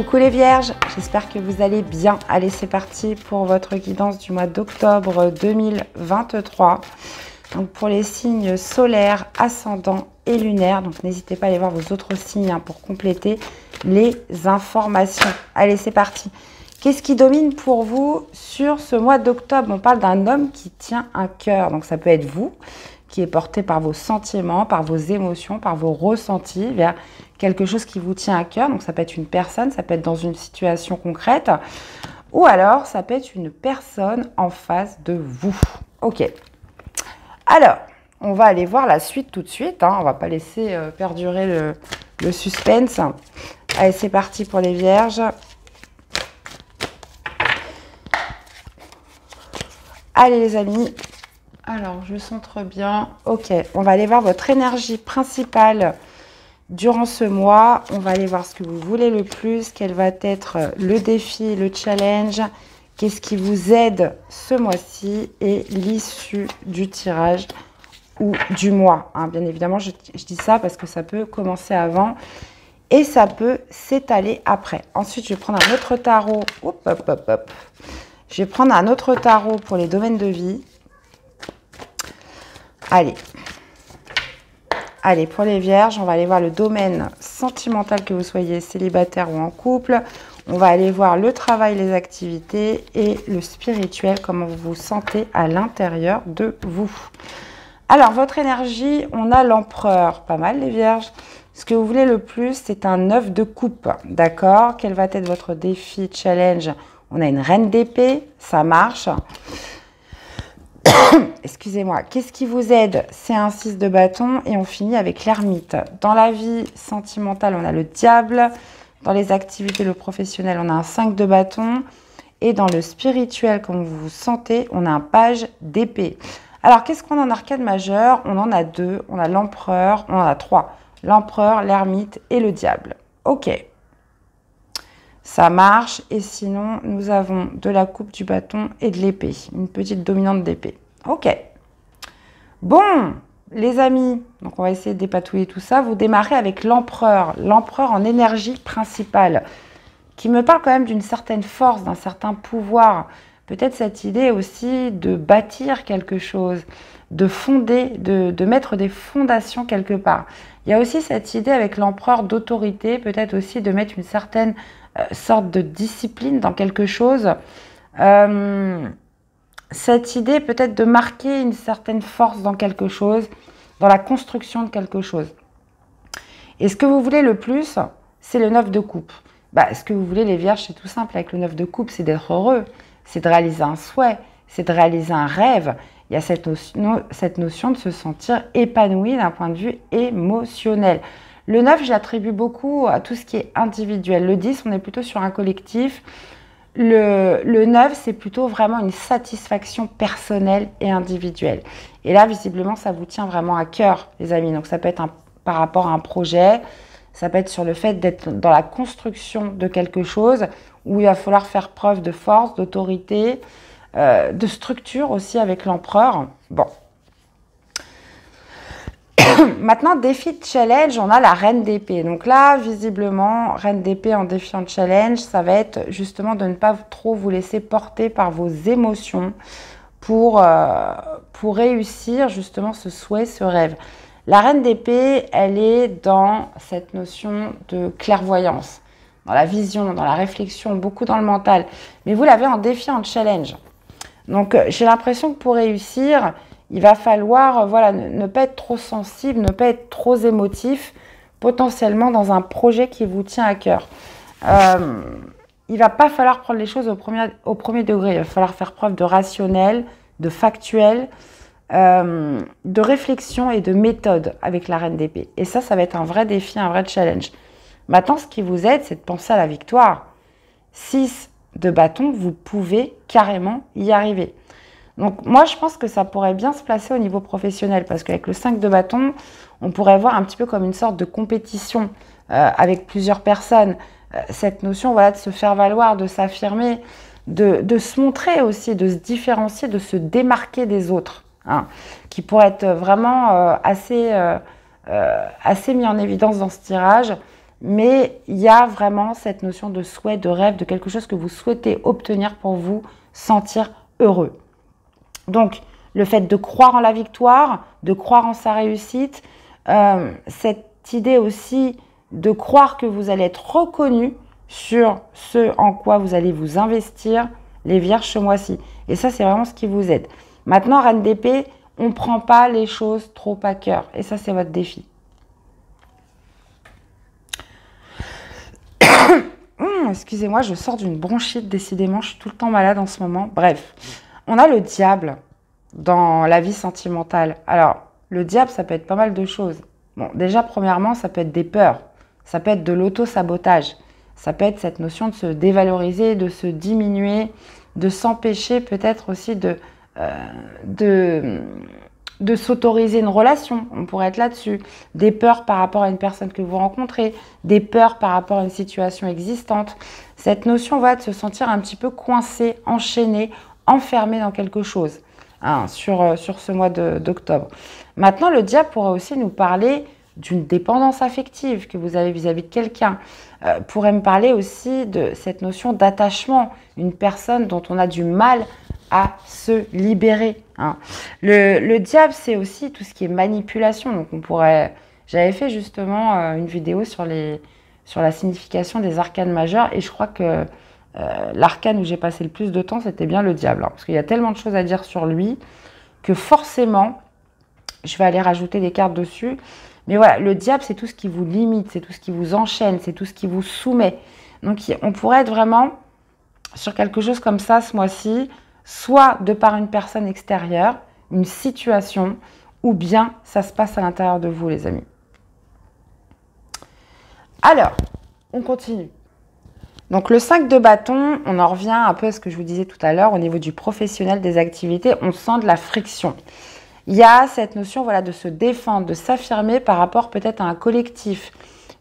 Coucou les vierges, j'espère que vous allez bien. Allez, c'est parti pour votre guidance du mois d'octobre 2023. Donc pour les signes solaires, ascendants et lunaires. Donc n'hésitez pas à aller voir vos autres signes pour compléter les informations. Allez, c'est parti. Qu'est-ce qui domine pour vous sur ce mois d'octobre? On parle d'un homme qui tient un cœur. Donc ça peut être vous, qui est porté par vos sentiments, par vos émotions, par vos ressentis vers quelque chose qui vous tient à cœur. Donc ça peut être une personne, ça peut être dans une situation concrète, ou alors ça peut être une personne en face de vous. Ok. Alors, on va aller voir la suite tout de suite. On ne va pas laisser perdurer le suspense. Allez, c'est parti pour les vierges. Allez les amis. Alors, je centre bien. Ok, on va aller voir votre énergie principale durant ce mois. On va aller voir ce que vous voulez le plus, quel va être le défi, le challenge, qu'est-ce qui vous aide ce mois-ci et l'issue du tirage ou du mois. Bien évidemment, je dis ça parce que ça peut commencer avant et ça peut s'étaler après. Ensuite, je vais prendre un autre tarot. Hop, hop, hop, hop. Je vais prendre un autre tarot pour les domaines de vie. Allez, pour les vierges, on va aller voir le domaine sentimental, que vous soyez célibataire ou en couple. On va aller voir le travail, les activités et le spirituel, comment vous vous sentez à l'intérieur de vous. Alors, votre énergie, on a l'empereur, pas mal les vierges. Ce que vous voulez le plus, c'est un 9 de coupe, d'accord? Quel va être votre défi, challenge? On a une reine d'épée, ça marche. Excusez-moi, qu'est-ce qui vous aide? C'est un 6 de bâton et on finit avec l'ermite. Dans la vie sentimentale, on a le diable. Dans les activités, le professionnel, on a un 5 de bâton. Et dans le spirituel, comme vous vous sentez, on a un page d'épée. Alors, qu'est-ce qu'on a en arcade majeur? On en a deux. On a l'empereur, on en a trois. L'empereur, l'ermite et le diable. Ok. Ça marche. Et sinon, nous avons de la coupe, du bâton et de l'épée. Une petite dominante d'épée. Ok. Bon, les amis, donc on va essayer de dépatouiller tout ça. Vous démarrez avec l'empereur. L'empereur en énergie principale, qui me parle quand même d'une certaine force, d'un certain pouvoir. Peut-être cette idée aussi de bâtir quelque chose, de fonder, de mettre des fondations quelque part. Il y a aussi cette idée avec l'empereur d'autorité, peut-être aussi de mettre une certaine sorte de discipline dans quelque chose. Cette idée peut-être de marquer une certaine force dans quelque chose, dans la construction de quelque chose. Et ce que vous voulez le plus, c'est le 9 de coupe. Ce que vous voulez les vierges, c'est tout simple avec le 9 de coupe, c'est d'être heureux, c'est de réaliser un souhait, c'est de réaliser un rêve. Il y a cette notion de se sentir épanoui d'un point de vue émotionnel. Le 9, j'attribue beaucoup à tout ce qui est individuel. Le 10, on est plutôt sur un collectif. Le 9, c'est plutôt vraiment une satisfaction personnelle et individuelle. Et là, visiblement, ça vous tient vraiment à cœur, les amis. Donc, ça peut être par rapport à un projet, ça peut être sur le fait d'être dans la construction de quelque chose où il va falloir faire preuve de force, d'autorité, de structure aussi avec l'empereur. Bon. Maintenant, défi de challenge, on a la reine d'épée. Donc là, visiblement, reine d'épée en défi en challenge, ça va être justement de ne pas trop vous laisser porter par vos émotions pour réussir justement ce souhait, ce rêve. La reine d'épée, elle est dans cette notion de clairvoyance, dans la vision, dans la réflexion, beaucoup dans le mental. Mais vous l'avez en défi en challenge. Donc, j'ai l'impression que pour réussir, il va falloir ne pas être trop sensible, ne pas être trop émotif, potentiellement dans un projet qui vous tient à cœur. Il ne va pas falloir prendre les choses au premier degré. Il va falloir faire preuve de rationnel, de factuel, de réflexion et de méthode avec la reine d'épée. Et ça va être un vrai défi, un vrai challenge. Maintenant, ce qui vous aide, c'est de penser à la victoire. 6 de bâton, vous pouvez carrément y arriver. Donc, moi, je pense que ça pourrait bien se placer au niveau professionnel parce qu'avec le 5 de bâton, on pourrait voir un petit peu comme une sorte de compétition avec plusieurs personnes. Cette notion de se faire valoir, de s'affirmer, de se montrer aussi, de se différencier, de se démarquer des autres, qui pourrait être vraiment assez mis en évidence dans ce tirage. mais il y a vraiment cette notion de souhait, de rêve, de quelque chose que vous souhaitez obtenir pour vous sentir heureux. Donc, le fait de croire en la victoire, de croire en sa réussite, cette idée aussi de croire que vous allez être reconnu sur ce en quoi vous allez vous investir, les vierges ce mois-ci. Et ça, c'est vraiment ce qui vous aide. Maintenant, Reine d'épée, on ne prend pas les choses trop à cœur. Et ça, c'est votre défi. Excusez-moi, je sors d'une bronchite, décidément, je suis tout le temps malade en ce moment. Bref, on a le diable dans la vie sentimentale. Alors, le diable, ça peut être pas mal de choses. Bon, déjà, premièrement, ça peut être des peurs. Ça peut être de l'auto-sabotage. Ça peut être cette notion de se dévaloriser, de se diminuer, de s'empêcher peut-être aussi de s'autoriser une relation. On pourrait être là-dessus. Des peurs par rapport à une personne que vous rencontrez, des peurs par rapport à une situation existante. Cette notion va de se sentir un petit peu coincé, enchaîné, enfermé dans quelque chose sur ce mois d'octobre. Maintenant, le diable pourrait aussi nous parler d'une dépendance affective que vous avez vis-à-vis de quelqu'un. Pourrait me parler aussi de cette notion d'attachement, une personne dont on a du mal à se libérer. Le diable, c'est aussi tout ce qui est manipulation. Donc on pourrait... J'avais fait justement une vidéo sur la signification des arcanes majeures et je crois que l'arcane où j'ai passé le plus de temps, c'était bien le diable. Parce qu'il y a tellement de choses à dire sur lui que forcément, je vais aller rajouter des cartes dessus. Mais voilà, le diable, c'est tout ce qui vous limite, c'est tout ce qui vous enchaîne, c'est tout ce qui vous soumet. Donc, on pourrait être vraiment sur quelque chose comme ça ce mois-ci, soit de par une personne extérieure, une situation, ou bien ça se passe à l'intérieur de vous, les amis. Alors, on continue. Donc, le 5 de bâton, on en revient un peu à ce que je vous disais tout à l'heure, au niveau du professionnel des activités, on sent de la friction. Il y a cette notion de se défendre, de s'affirmer par rapport peut-être à un collectif,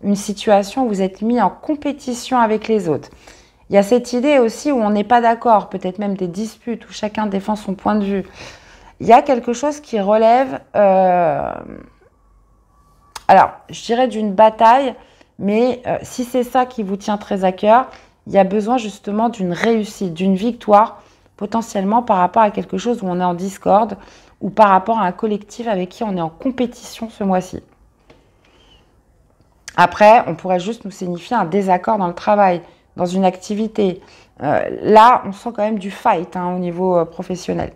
une situation où vous êtes mis en compétition avec les autres. Il y a cette idée aussi où on n'est pas d'accord, peut-être même des disputes où chacun défend son point de vue. Il y a quelque chose qui relève, alors je dirais d'une bataille, mais si c'est ça qui vous tient très à cœur, il y a besoin justement d'une réussite, d'une victoire, potentiellement par rapport à quelque chose où on est en discorde, ou par rapport à un collectif avec qui on est en compétition ce mois-ci. Après, on pourrait juste nous signifier un désaccord dans le travail, dans une activité. Là, on sent quand même du fight au niveau professionnel.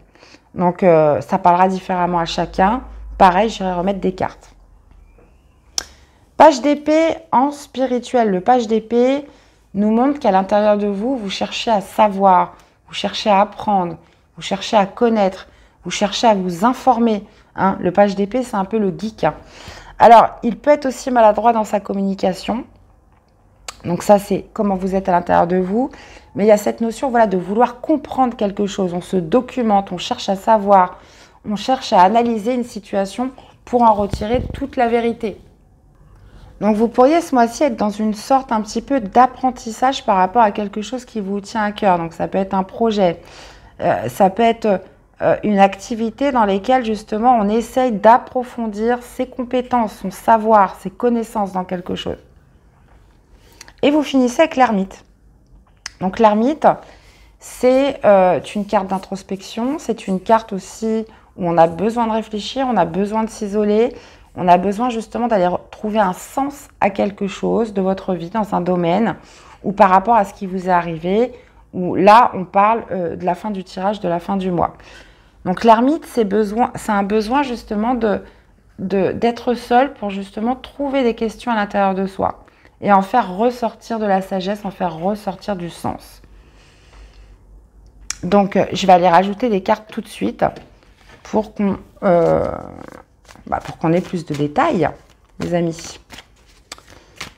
Donc, ça parlera différemment à chacun. Pareil, j'irai remettre des cartes. Page d'épée en spirituel. Le page d'épée nous montre qu'à l'intérieur de vous, vous cherchez à savoir, vous cherchez à apprendre, vous cherchez à connaître, vous cherchez à vous informer. Le page d'épée, c'est un peu le geek. Alors, il peut être aussi maladroit dans sa communication. Donc ça, c'est comment vous êtes à l'intérieur de vous. Mais il y a cette notion de vouloir comprendre quelque chose. On se documente, on cherche à savoir, on cherche à analyser une situation pour en retirer toute la vérité. Donc vous pourriez ce mois-ci être dans une sorte un petit peu d'apprentissage par rapport à quelque chose qui vous tient à cœur. Donc ça peut être un projet, ça peut être une activité dans laquelle justement on essaye d'approfondir ses compétences, son savoir, ses connaissances dans quelque chose. Et vous finissez avec l'ermite. Donc l'ermite, c'est une carte d'introspection, c'est une carte aussi où on a besoin de réfléchir, on a besoin de s'isoler, on a besoin justement d'aller trouver un sens à quelque chose de votre vie dans un domaine ou par rapport à ce qui vous est arrivé, où là on parle de la fin du tirage, de la fin du mois. Donc l'ermite, c'est un besoin justement d'être seul pour justement trouver des questions à l'intérieur de soi et en faire ressortir de la sagesse, en faire ressortir du sens. Donc je vais aller rajouter des cartes tout de suite pour qu'on ait plus de détails, les amis.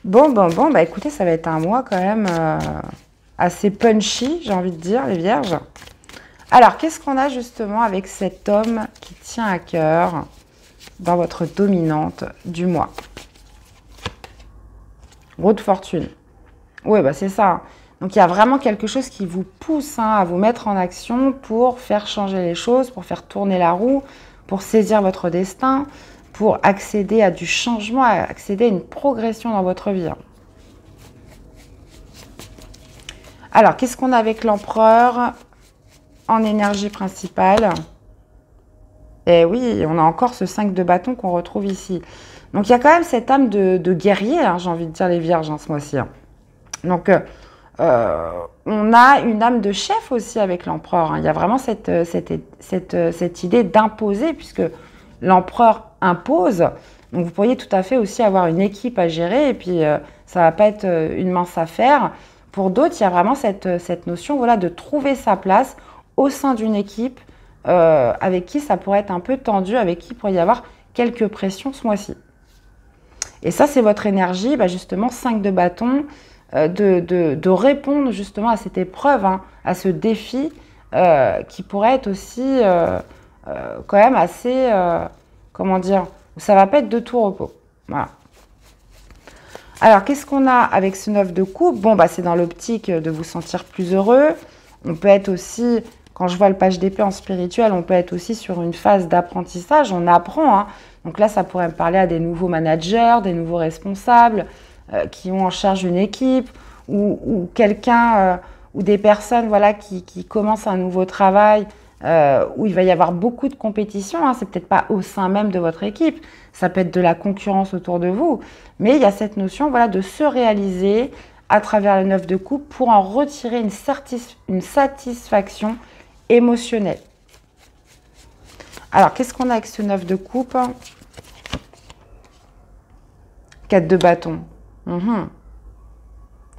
Bon, écoutez, ça va être un mois quand même assez punchy, j'ai envie de dire, les vierges. Alors, qu'est-ce qu'on a justement avec cet homme qui tient à cœur dans votre dominante du mois? Roue de fortune. Oui, c'est ça. Donc, il y a vraiment quelque chose qui vous pousse à vous mettre en action pour faire changer les choses, pour faire tourner la roue, pour saisir votre destin, pour accéder à du changement, accéder à une progression dans votre vie. Alors, qu'est-ce qu'on a avec l'empereur en énergie principale? Eh oui, on a encore ce 5 de bâton qu'on retrouve ici. Donc, il y a quand même cette âme de guerrier, hein, j'ai envie de dire les vierges ce mois-ci. Hein. Donc, on a une âme de chef aussi avec l'empereur. Hein. Il y a vraiment cette idée d'imposer, puisque l'empereur impose. Donc, vous pourriez tout à fait aussi avoir une équipe à gérer, et puis ça ne va pas être une mince affaire. Pour d'autres, il y a vraiment cette notion voilà, de trouver sa place au sein d'une équipe avec qui ça pourrait être un peu tendu, avec qui il pourrait y avoir quelques pressions ce mois-ci. Et ça, c'est votre énergie, justement, 5 de bâton, de répondre justement à cette épreuve, hein, à ce défi qui pourrait être aussi quand même assez, comment dire, ça ne va pas être de tout repos. Voilà. Alors, qu'est-ce qu'on a avec ce 9 de coupe? Bon, c'est dans l'optique de vous sentir plus heureux. On peut être aussi, quand je vois le page d'épée en spirituel, on peut être aussi sur une phase d'apprentissage. On apprend, hein. Donc là, ça pourrait me parler à des nouveaux managers, des nouveaux responsables qui ont en charge une équipe ou quelqu'un ou des personnes voilà, qui commencent un nouveau travail où il va y avoir beaucoup de compétition. Hein. C'est peut-être pas au sein même de votre équipe, ça peut être de la concurrence autour de vous. Mais il y a cette notion voilà, de se réaliser à travers le 9 de coupe pour en retirer une satisfaction émotionnelle. Alors, qu'est-ce qu'on a avec ce 9 de coupe? 4 de bâton.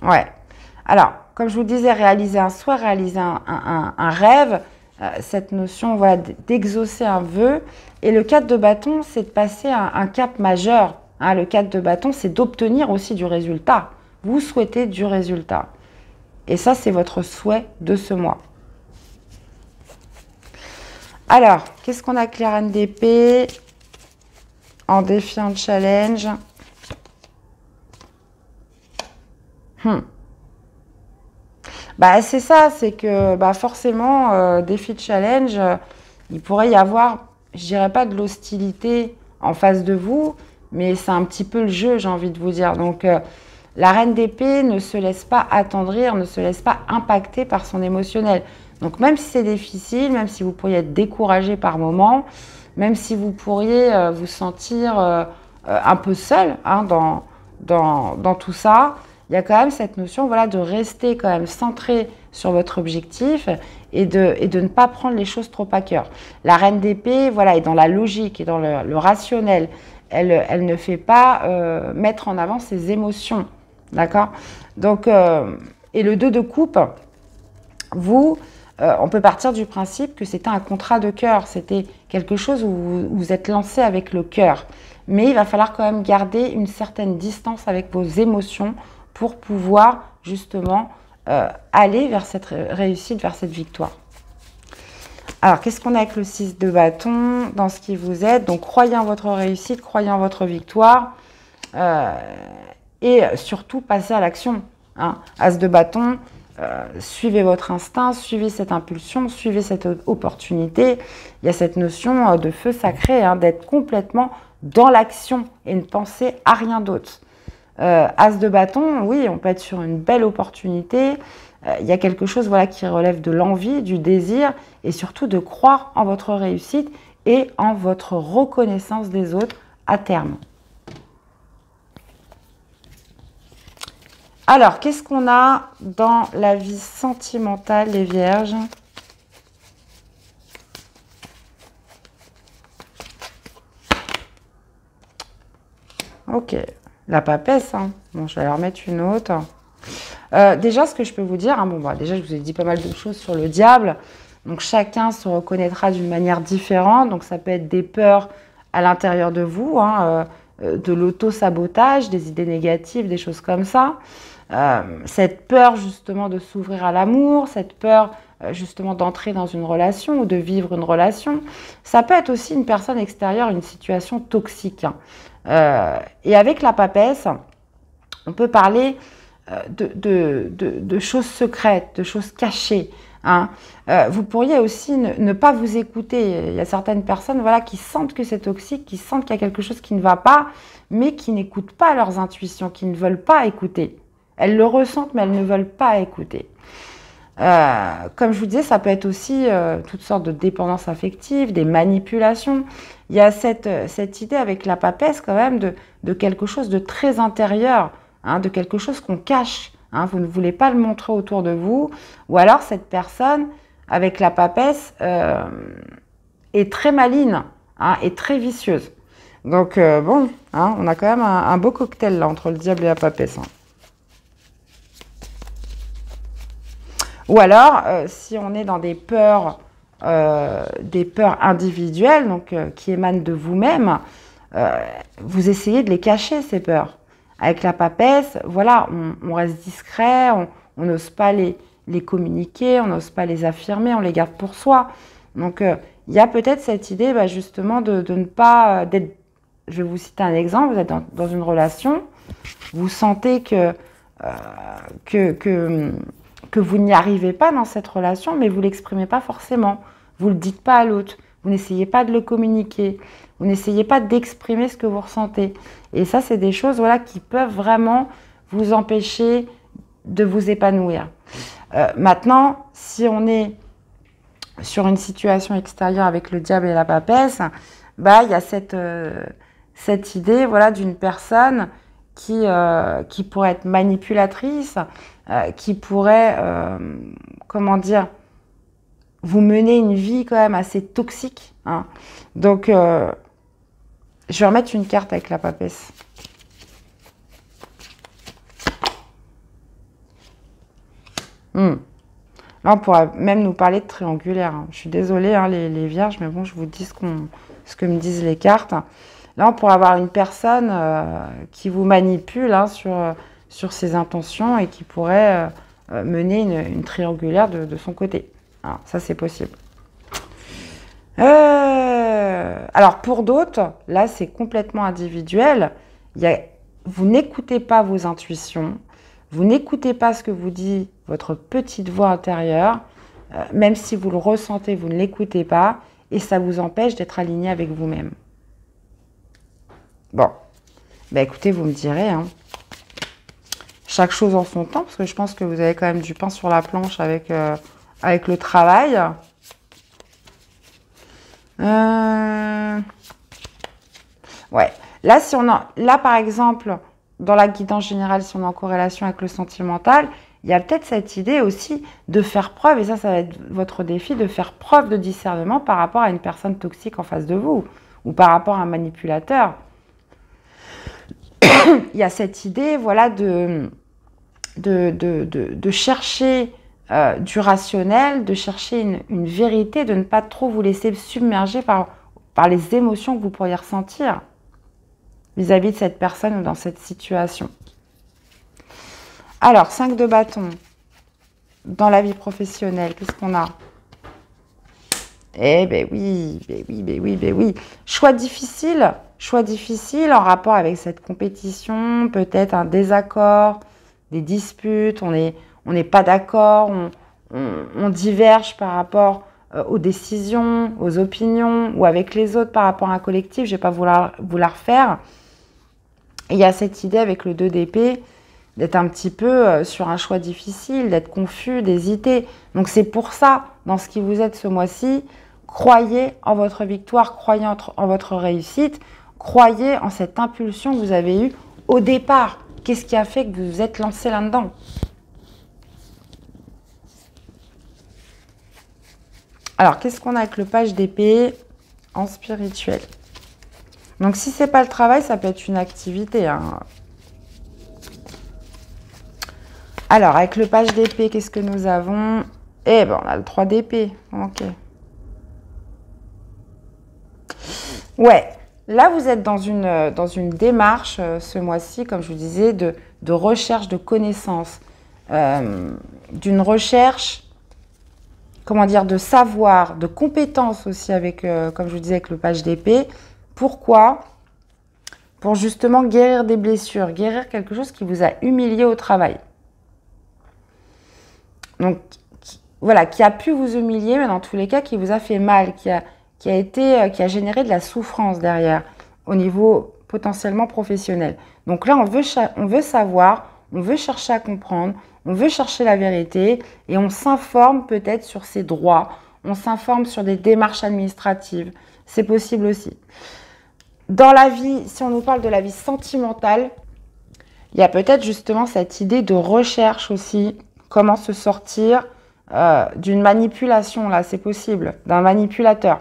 Ouais. Alors, comme je vous disais, réaliser un souhait, réaliser un rêve, cette notion voilà, d'exaucer un vœu. Et le 4 de bâton, c'est de passer un cap majeur. Hein, le 4 de bâton, c'est d'obtenir aussi du résultat. Vous souhaitez du résultat. Et ça, c'est votre souhait de ce mois. Alors, qu'est-ce qu'on a avec les reines d'épée en défiant challenge? C'est ça, c'est que forcément, défi de challenge, il pourrait y avoir, je dirais pas de l'hostilité en face de vous, mais c'est un petit peu le jeu, j'ai envie de vous dire. Donc, la reine d'épée ne se laisse pas attendrir, ne se laisse pas impacter par son émotionnel. Donc, même si c'est difficile, même si vous pourriez être découragé par moments, même si vous pourriez vous sentir un peu seul hein, dans tout ça, il y a quand même cette notion voilà, de rester quand même centré sur votre objectif et de ne pas prendre les choses trop à cœur. La reine d'épée voilà, est dans la logique et dans le rationnel. Elle ne fait pas mettre en avant ses émotions. D'accord? Donc, et le 2 de coupe, on peut partir du principe que c'était un contrat de cœur. C'était quelque chose où vous êtes lancé avec le cœur. Mais il va falloir quand même garder une certaine distance avec vos émotions pour pouvoir justement aller vers cette réussite, vers cette victoire. Alors, qu'est-ce qu'on a avec le 6 de bâton dans ce qui vous aide? Donc, croyez en votre réussite, croyez en votre victoire et surtout, passez à l'action. Hein. As de bâton, suivez votre instinct, suivez cette impulsion, suivez cette opportunité. Il y a cette notion de feu sacré, hein, d'être complètement dans l'action et ne penser à rien d'autre. As de bâton, oui, on peut être sur une belle opportunité. Il y a quelque chose voilà, qui relève de l'envie, du désir et surtout de croire en votre réussite et en votre reconnaissance des autres à terme. Alors, qu'est-ce qu'on a dans la vie sentimentale, les vierges? Ok, la papesse. Hein. Bon, je vais leur mettre une autre. Déjà, ce que je peux vous dire, hein, déjà, je vous ai dit pas mal de choses sur le diable. Donc, chacun se reconnaîtra d'une manière différente. Donc, ça peut être des peurs à l'intérieur de vous, hein, de l'auto-sabotage, des idées négatives, des choses comme ça. Cette peur, justement, de s'ouvrir à l'amour, cette peur, justement, d'entrer dans une relation ou de vivre une relation. Ça peut être aussi une personne extérieure, une situation toxique. Hein. Et avec la papesse, on peut parler de choses secrètes, de choses cachées. Hein. Vous pourriez aussi ne pas vous écouter. Il y a certaines personnes voilà, qui sentent que c'est toxique, qui sentent qu'il y a quelque chose qui ne va pas, mais qui n'écoutent pas leurs intuitions, qui ne veulent pas écouter. Elles le ressentent, mais elles ne veulent pas écouter. Comme je vous disais, ça peut être aussi toutes sortes de dépendances affectives, des manipulations. Il y a cette idée avec la papesse quand même de quelque chose de très intérieur, hein, de quelque chose qu'on cache. Hein, vous ne voulez pas le montrer autour de vous. Ou alors cette personne avec la papesse est très maligne, hein, et très vicieuse. Donc bon, hein, on a quand même un beau cocktail là entre le diable et la papesse. Hein. Ou alors, si on est dans des peurs individuelles, donc qui émanent de vous-même, vous essayez de les cacher, ces peurs. Avec la papesse, voilà, on reste discret, on n'ose pas les communiquer, on n'ose pas les affirmer, on les garde pour soi. Donc, il y a peut-être cette idée justement de ne pas d'être... Je vais vous citer un exemple, vous êtes dans une relation, vous sentez que vous n'y arrivez pas dans cette relation, mais vous ne l'exprimez pas forcément. Vous ne le dites pas à l'autre. Vous n'essayez pas de le communiquer. Vous n'essayez pas d'exprimer ce que vous ressentez. Et ça, c'est des choses voilà, qui peuvent vraiment vous empêcher de vous épanouir. Maintenant, si on est sur une situation extérieure avec le diable et la papesse, bah, il y a cette idée voilà, d'une personne qui pourrait être manipulatrice, qui pourrait, comment dire, vous mener une vie quand même assez toxique. Hein. Donc, je vais remettre une carte avec la papesse. Là, on pourrait même nous parler de triangulaire. Hein. Je suis désolée, hein, les vierges, mais bon, je vous dis ce que me disent les cartes. Là, on pourrait avoir une personne qui vous manipule hein, sur ses intentions et qui pourrait mener une triangulaire de son côté. Alors, ça, c'est possible. Alors, pour d'autres, là, c'est complètement individuel. Vous n'écoutez pas vos intuitions. Vous n'écoutez pas ce que vous dit votre petite voix intérieure. Même si vous le ressentez, vous ne l'écoutez pas. Et ça vous empêche d'être aligné avec vous-même. Bon. Bah, écoutez, vous me direz. Hein. Chaque chose en son temps. Parce que je pense que vous avez quand même du pain sur la planche avec le travail. Ouais. Là, par exemple, dans la guidance générale, si on est en corrélation avec le sentimental, il y a peut-être cette idée aussi de faire preuve, et ça va être votre défi, de faire preuve de discernement par rapport à une personne toxique en face de vous, ou par rapport à un manipulateur. Il y a cette idée, voilà, de chercher du rationnel, de chercher une vérité, de ne pas trop vous laisser submerger par les émotions que vous pourriez ressentir vis-à-vis de cette personne ou dans cette situation. Alors, 5 de bâton. Dans la vie professionnelle, qu'est-ce qu'on a? Eh ben oui, oui. Choix difficile en rapport avec cette compétition, peut-être un désaccord, des disputes, on n'est pas d'accord, on diverge par rapport aux décisions, aux opinions, ou avec les autres par rapport à un collectif, je ne vais pas vous la refaire. Et il y a cette idée avec le 2 d'épée, d'être un petit peu sur un choix difficile, d'être confus, d'hésiter. Donc c'est pour ça, dans ce qui vous êtes ce mois-ci, croyez en votre victoire, croyez en votre réussite, croyez en cette impulsion que vous avez eue au départ. Qu'est-ce qui a fait que vous vous êtes lancé là-dedans? Alors, qu'est-ce qu'on a avec le page d'épée en spirituel? Donc, si ce n'est pas le travail, ça peut être une activité. Hein. Alors, avec le page d'épée, qu'est-ce que nous avons? Eh bien, on a le 3 d'épée. Ok. Ouais. Là, vous êtes dans une démarche, ce mois-ci, comme je vous disais, de recherche de connaissances. D'une recherche, comment dire, de savoir, de compétences aussi, avec, comme je vous disais, avec le page d'épée. Pourquoi? Pour justement guérir des blessures, guérir quelque chose qui vous a humilié au travail. Donc, voilà, qui a pu vous humilier, mais dans tous les cas, qui vous a fait mal, qui a généré de la souffrance derrière, au niveau potentiellement professionnel. Donc là, on veut savoir, on veut chercher à comprendre, on veut chercher la vérité et on s'informe peut-être sur ses droits, on s'informe sur des démarches administratives. C'est possible aussi. Dans la vie, si on nous parle de la vie sentimentale, il y a peut-être justement cette idée de recherche aussi, comment se sortir d'une manipulation, là, c'est possible, d'un manipulateur.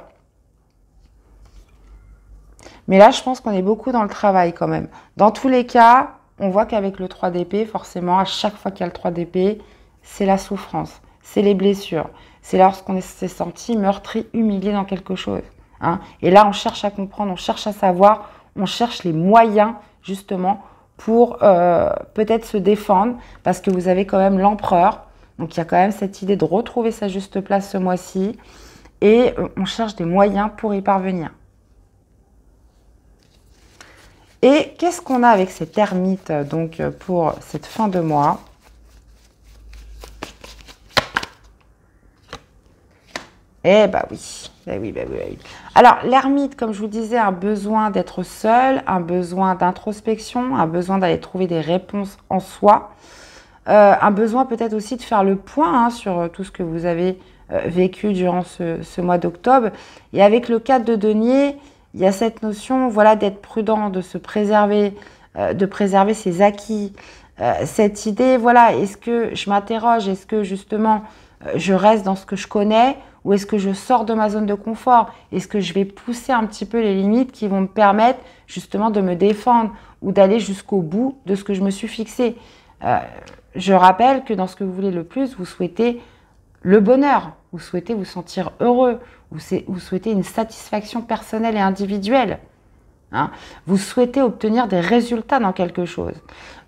Mais là, je pense qu'on est beaucoup dans le travail quand même. Dans tous les cas, on voit qu'avec le 3 d'épée, forcément, à chaque fois qu'il y a le 3 d'épée, c'est la souffrance, c'est les blessures. C'est lorsqu'on s'est senti meurtri, humilié dans quelque chose. Hein. Et là, on cherche à comprendre, on cherche à savoir, on cherche les moyens, justement, pour peut-être se défendre, parce que vous avez quand même l'empereur. Donc, il y a quand même cette idée de retrouver sa juste place ce mois-ci. Et on cherche des moyens pour y parvenir. Et qu'est-ce qu'on a avec cette ermite donc pour cette fin de mois? Eh bah oui, bah oui, bah oui, bah oui. Alors l'ermite, comme je vous disais, a un besoin d'être seul, un besoin d'introspection, un besoin d'aller trouver des réponses en soi, un besoin peut-être aussi de faire le point sur tout ce que vous avez vécu durant ce mois d'octobre. Et avec le 4 de denier, il y a cette notion, voilà, d'être prudent, de se préserver, de préserver ses acquis. Cette idée, voilà, est-ce que je m'interroge, est-ce que justement je reste dans ce que je connais ou est-ce que je sors de ma zone de confort? Est-ce que je vais pousser un petit peu les limites qui vont me permettre justement de me défendre ou d'aller jusqu'au bout de ce que je me suis fixé? Je rappelle que dans ce que vous voulez le plus, vous souhaitez le bonheur, vous souhaitez vous sentir heureux, vous souhaitez une satisfaction personnelle et individuelle. Hein. Vous souhaitez obtenir des résultats dans quelque chose.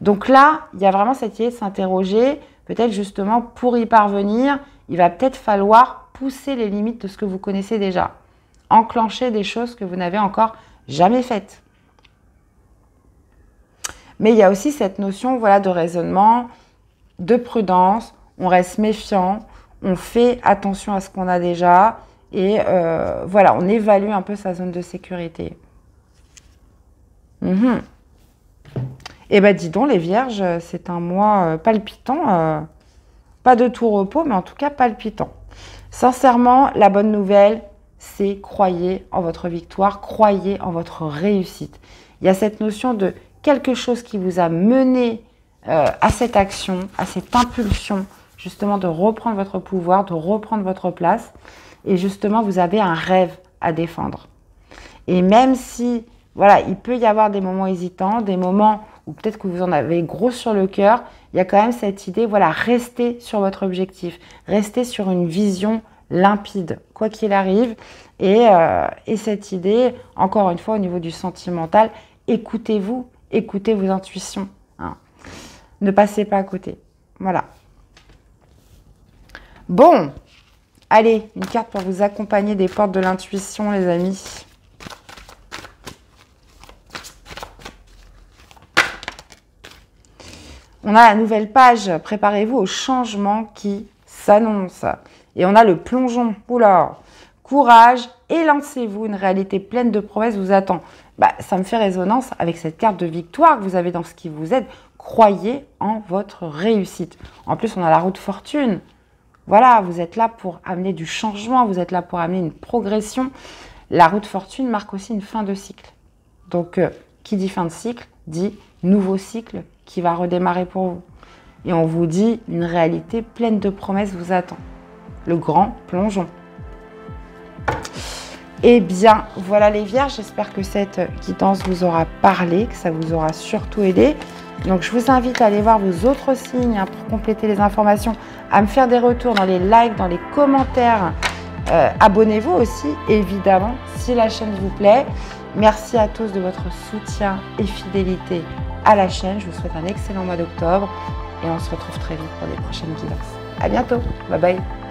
Donc là, il y a vraiment cette idée de s'interroger, peut-être justement pour y parvenir, il va peut-être falloir pousser les limites de ce que vous connaissez déjà, enclencher des choses que vous n'avez encore jamais faites. Mais il y a aussi cette notion, voilà, de raisonnement, de prudence, on reste méfiant, on fait attention à ce qu'on a déjà et voilà, on évalue un peu sa zone de sécurité. Et bien, dis donc, les Vierges, c'est un mois palpitant, pas de tout repos, mais en tout cas palpitant. Sincèrement, la bonne nouvelle, c'est croyez en votre victoire, croyez en votre réussite. Il y a cette notion de quelque chose qui vous a mené à cette action, à cette impulsion, justement de reprendre votre pouvoir, de reprendre votre place. Et justement, vous avez un rêve à défendre. Et même si, voilà, il peut y avoir des moments hésitants, des moments où peut-être que vous en avez gros sur le cœur, il y a quand même cette idée, voilà, restez sur votre objectif, restez sur une vision limpide, quoi qu'il arrive. Et cette idée, encore une fois, au niveau du sentimental, écoutez-vous, écoutez vos intuitions. Hein. Ne passez pas à côté. Voilà. Bon, allez, une carte pour vous accompagner des portes de l'intuition, les amis. On a la nouvelle page, préparez-vous au changement qui s'annonce. Et on a le plongeon, oula, courage et lancez-vous, une réalité pleine de promesses vous attend. Bah, ça me fait résonance avec cette carte de victoire que vous avez dans ce qui vous aide. Croyez en votre réussite. En plus, on a la roue de fortune. Voilà, vous êtes là pour amener du changement, vous êtes là pour amener une progression. La roue de fortune marque aussi une fin de cycle. Donc, qui dit fin de cycle, dit nouveau cycle qui va redémarrer pour vous. Et on vous dit, une réalité pleine de promesses vous attend. Le grand plongeon. Eh bien, voilà les Vierges, j'espère que cette guidance vous aura parlé, que ça vous aura surtout aidé. Donc, je vous invite à aller voir vos autres signes pour compléter les informations, à me faire des retours dans les likes, dans les commentaires. Abonnez-vous aussi, évidemment, si la chaîne vous plaît. Merci à tous de votre soutien et fidélité à la chaîne. Je vous souhaite un excellent mois d'octobre et on se retrouve très vite pour les prochaines guidances. À bientôt, bye bye.